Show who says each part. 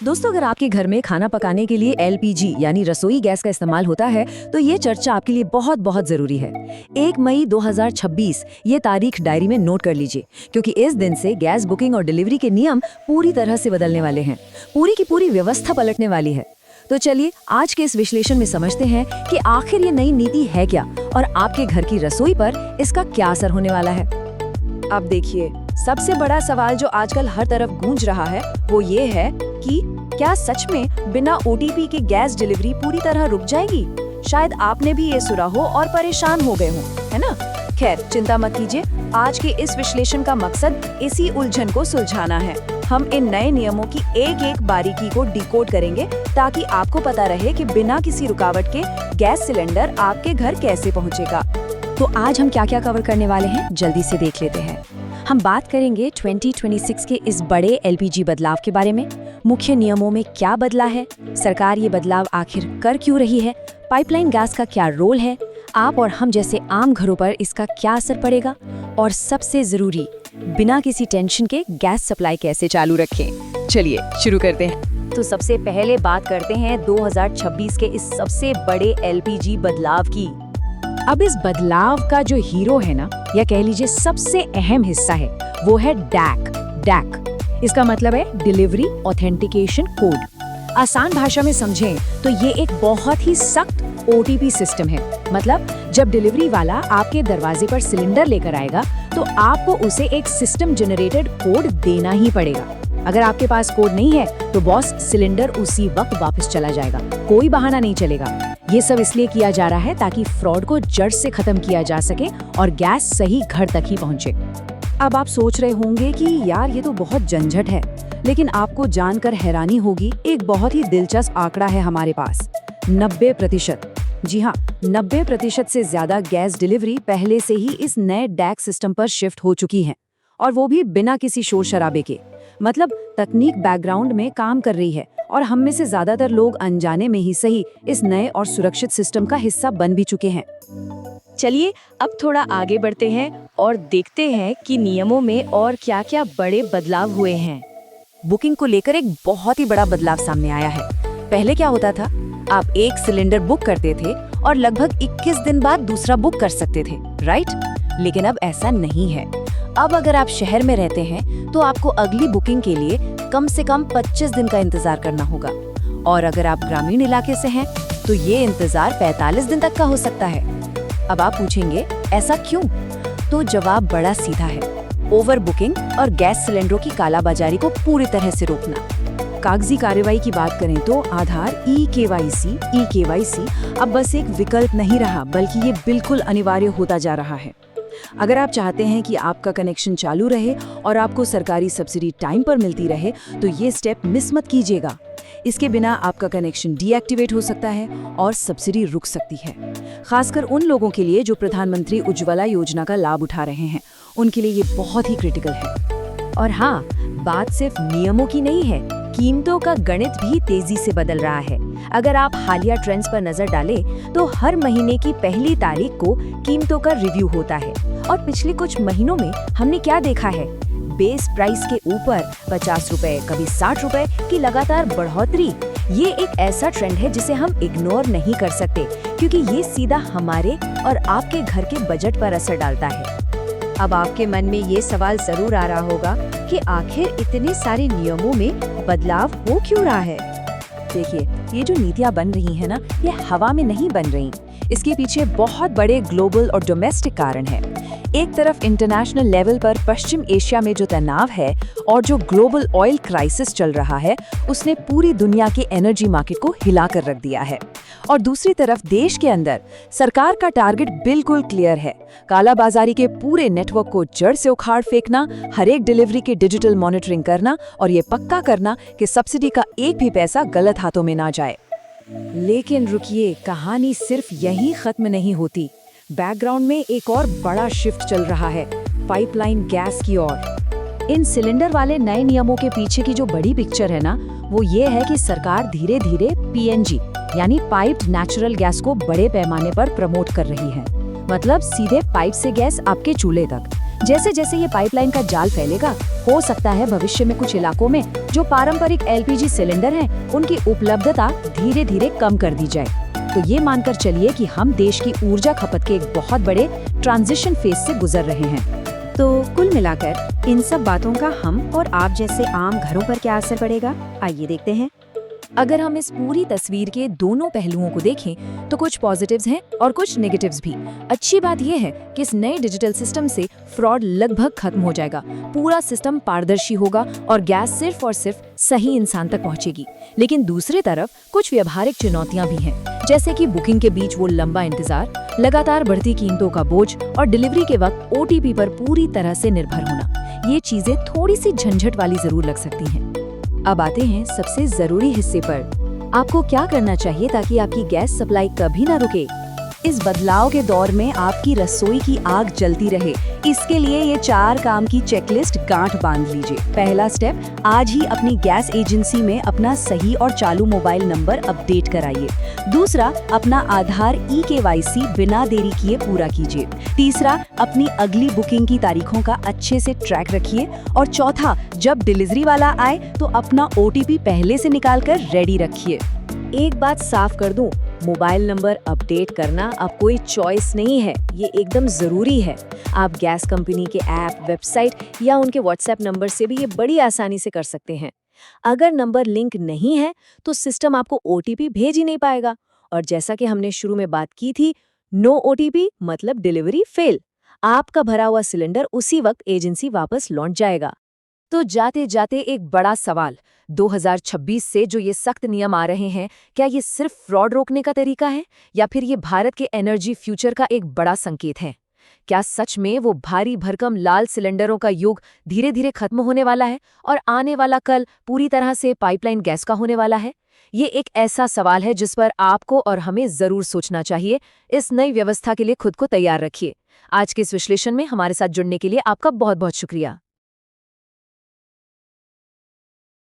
Speaker 1: दोस्तों, अगर आपके घर में खाना पकाने के लिए एलपीजी यानी रसोई गैस का इस्तेमाल होता है तो ये चर्चा आपके लिए बहुत बहुत जरूरी है। 1 मई 2026 ये तारीख डायरी में नोट कर लीजिए, क्योंकि इस दिन से गैस बुकिंग और डिलीवरी के नियम पूरी तरह से बदलने वाले हैं। पूरी की पूरी व्यवस्था पलटने वाली है। तो चलिए आज के इस विश्लेषण में समझते हैं कि आखिर ये नई नीति है क्या और आपके घर की रसोई पर इसका क्या असर होने वाला है। अब देखिए, सबसे बड़ा सवाल जो आजकल हर तरफ गूंज रहा है वो ये है कि क्या सच में बिना ओटीपी के गैस डिलीवरी पूरी तरह रुक जाएगी। शायद आपने भी ये सुना हो और परेशान हो गए हो, है ना? खैर, चिंता मत कीजिए। आज के इस विश्लेषण का मकसद इसी उलझन को सुलझाना है। हम इन नए नियमों की एक एक बारीकी को डिकोड करेंगे ताकि आपको पता रहे कि बिना किसी रुकावट के गैस सिलेंडर आपके घर कैसे पहुंचेगा। तो आज हम क्या क्या कवर करने वाले हैं, जल्दी से देख लेते हैं। हम बात करेंगे 2026 के इस बड़े एलपीजी बदलाव के बारे में। मुख्य नियमों में क्या बदला है, सरकार ये बदलाव आखिर कर क्यों रही है, पाइपलाइन गैस का क्या रोल है, आप और हम जैसे आम घरों पर इसका क्या असर पड़ेगा, और सबसे जरूरी, बिना किसी टेंशन के गैस सप्लाई कैसे चालू रखें। चलिए शुरू करते हैं। तो सबसे पहले बात करते हैं 2026 के इस सबसे बड़े एलपीजी बदलाव की। अब इस बदलाव का जो हीरो है ना, या कह लीजिए सबसे अहम हिस्सा है, वो है डैक। इसका मतलब है डिलीवरी ऑथेंटिकेशन कोड। आसान भाषा में समझें तो ये एक बहुत ही सख्त ओटीपी सिस्टम है। मतलब जब डिलीवरी वाला आपके दरवाजे पर सिलेंडर लेकर आएगा तो आपको उसे एक सिस्टम जनरेटेड कोड देना ही पड़ेगा। अगर आपके पास कोड नहीं है तो बॉस सिलेंडर उसी वक्त वापस चला जाएगा, कोई बहाना नहीं चलेगा। ये सब इसलिए किया जा रहा है ताकि फ्रॉड को जड़ से खत्म किया जा सके और गैस सही घर तक ही पहुंचे। अब आप सोच रहे होंगे कि यार ये तो बहुत झंझट है, लेकिन आपको जानकर हैरानी होगी, एक बहुत ही दिलचस्प आंकड़ा है हमारे पास। 90%, जी हाँ, 90% से ज्यादा गैस डिलीवरी पहले से ही इस नए डैक सिस्टम पर शिफ्ट हो चुकी है, और वो भी बिना किसी शोर शराबे के। मतलब तकनीक बैकग्राउंड में काम कर रही है और हम में से ज्यादातर लोग अनजाने में ही सही इस नए और सुरक्षित सिस्टम का हिस्सा बन भी चुके हैं। चलिए अब थोड़ा आगे बढ़ते हैं और देखते हैं कि नियमों में और क्या-क्या बड़े बदलाव हुए हैं। बुकिंग को लेकर एक बहुत ही बड़ा बदलाव सामने आया है। पहले क्या होता था, आप एक सिलेंडर बुक करते थे और लगभग 21 दिन बाद दूसरा बुक कर सकते थे, राइट? लेकिन अब ऐसा नहीं है। अब अगर आप शहर में रहते हैं तो आपको अगली बुकिंग के लिए कम से कम 25 दिन का इंतजार करना होगा, और अगर आप ग्रामीण इलाके से हैं तो ये इंतजार 45 दिन तक का हो सकता है। अब आप पूछेंगे ऐसा क्यों? तो जवाब बड़ा सीधा है, ओवर बुकिंग और गैस सिलेंडरों की कालाबाजारी को पूरी तरह से रोकना। कागजी कार्रवाई की बात करें तो आधार ई-केवाईसी अब बस एक विकल्प नहीं रहा, बल्कि ये बिल्कुल अनिवार्य होता जा रहा है। अगर आप चाहते हैं कि आपका कनेक्शन चालू रहे और आपको सरकारी सब्सिडी टाइम पर मिलती रहे तो ये स्टेप मिस मत कीजिएगा। इसके बिना आपका कनेक्शन डीएक्टिवेट हो सकता है और सब्सिडी रुक सकती है। खासकर उन लोगों के लिए जो प्रधानमंत्री उज्ज्वला योजना का लाभ उठा रहे हैं, उनके लिए ये बहुत ही क्रिटिकल है। और हाँ, बात सिर्फ नियमों की नहीं है, कीमतों का गणित भी तेजी से बदल रहा है। अगर आप हालिया ट्रेंड्स पर नजर डालें तो हर महीने की पहली तारीख को कीमतों का रिव्यू होता है, और पिछले कुछ महीनों में हमने क्या देखा है, बेस प्राइस के ऊपर 50 रुपए, कभी 60 रुपए की लगातार बढ़ोतरी। ये एक ऐसा ट्रेंड है जिसे हम इग्नोर नहीं कर सकते, क्योंकि ये सीधा हमारे और आपके घर के बजट पर असर डालता है। अब आपके मन में ये सवाल जरूर आ रहा होगा कि आखिर इतने सारे नियमों में बदलाव हो क्यों रहा है? देखिए, ये जो नीतियां बन रही हैं ना, ये हवा में नहीं बन रही। इसके पीछे बहुत बड़े ग्लोबल और डोमेस्टिक कारण हैं। एक तरफ इंटरनेशनल लेवल पर पश्चिम एशिया में जो तनाव है और जो ग्लोबल ऑयल क्राइसिस चल रहा है, उसने पूरी दुनिया के एनर्जी मार्केट को हिला कर रख दिया है। और दूसरी तरफ देश के अंदर सरकार का टारगेट बिल्कुल क्लियर है, कालाबाजारी के पूरे नेटवर्क को जड़ से उखाड़ फेंकना, हर एक डिलीवरी की डिजिटल मॉनिटरिंग करना और ये पक्का करना कि सब्सिडी का एक भी पैसा गलत हाथों में ना जाए। लेकिन रुकिए, कहानी सिर्फ यहीं खत्म नहीं होती। बैकग्राउंड में एक और बड़ा शिफ्ट चल रहा है, पाइपलाइन गैस की ओर। इन सिलेंडर वाले नए नियमों के पीछे की जो बड़ी पिक्चर है ना, वो ये है कि सरकार धीरे धीरे पीएनजी यानी पाइप्ड नेचुरल गैस को बड़े पैमाने पर प्रमोट कर रही है। मतलब सीधे पाइप से गैस आपके चूल्हे तक, जैसे जैसे ये पाइपलाइन का जाल फैलेगा, हो सकता है भविष्य में कुछ इलाकों में जो पारंपरिक एलपीजी सिलेंडर हैं, उनकी उपलब्धता धीरे धीरे कम कर दी जाए। तो ये मानकर चलिए कि हम देश की ऊर्जा खपत के एक बहुत बड़े ट्रांजिशन फेज से गुजर रहे हैं।
Speaker 2: तो कुल मिलाकर इन सब बातों का हम और आप जैसे आम घरों पर क्या असर पड़ेगा, आइए देखते हैं।
Speaker 1: अगर हम इस पूरी तस्वीर के दोनों पहलुओं को देखें तो कुछ पॉजिटिव्स हैं और कुछ नेगेटिव्स भी। अच्छी बात यह है कि इस नए डिजिटल सिस्टम से फ्रॉड लगभग खत्म हो जाएगा, पूरा सिस्टम पारदर्शी होगा और गैस सिर्फ और सिर्फ सही इंसान तक पहुंचेगी। लेकिन दूसरी तरफ कुछ व्यवहारिक चुनौतियां भी हैं, जैसे कि बुकिंग के बीच वो लंबा इंतजार, लगातार बढ़ती कीमतों का बोझ और डिलीवरी के वक्त ओटीपी पर पूरी तरह से निर्भर होना। ये चीजें थोड़ी सी झंझट वाली जरूर लग सकती हैं। अब आते हैं सबसे जरूरी हिस्से पर। आपको क्या करना चाहिए ताकि आपकी गैस सप्लाई कभी ना रुके। इस बदलाव के दौर में आपकी रसोई की आग जलती रहे, इसके लिए ये 4 काम की चेकलिस्ट गांठ बांध लीजिए। पहला स्टेप, आज ही अपनी गैस एजेंसी में अपना सही और चालू मोबाइल नंबर अपडेट कराइए। दूसरा, अपना आधार ई-केवाईसी बिना देरी किए पूरा कीजिए। तीसरा, अपनी अगली बुकिंग की तारीखों का अच्छे से ट्रैक रखिए। और चौथा, जब डिलीवरी वाला आए तो अपना ओटीपी पहले से निकाल कर रेडी रखिए। एक बात साफ कर दूं, मोबाइल नंबर अपडेट करना अब कोई चॉइस नहीं है, ये एकदम जरूरी है। आप गैस कंपनी के ऐप, वेबसाइट या उनके व्हाट्सएप नंबर से भी ये बड़ी आसानी से कर सकते हैं। अगर नंबर लिंक नहीं है तो सिस्टम आपको ओटीपी भेज ही नहीं पाएगा। और जैसा कि हमने शुरू में बात की थी, नो ओटीपी मतलब डिलीवरी फेल। आपका भरा हुआ सिलेंडर उसी वक्त एजेंसी वापस लौट जाएगा। तो जाते जाते एक बड़ा सवाल, 2026 से जो ये सख्त नियम आ रहे हैं, क्या ये सिर्फ फ्रॉड रोकने का तरीका है या फिर ये भारत के एनर्जी फ्यूचर का एक बड़ा संकेत है? क्या सच में वो भारी भरकम लाल सिलेंडरों का युग धीरे धीरे खत्म होने वाला है और आने वाला कल पूरी तरह से पाइपलाइन गैस का होने वाला है? ये एक ऐसा सवाल है जिस पर आपको और हमें जरूर सोचना चाहिए। इस नई व्यवस्था के लिए खुद को तैयार रखिए। आज के इस विश्लेषण में हमारे साथ जुड़ने के लिए आपका बहुत बहुत शुक्रिया।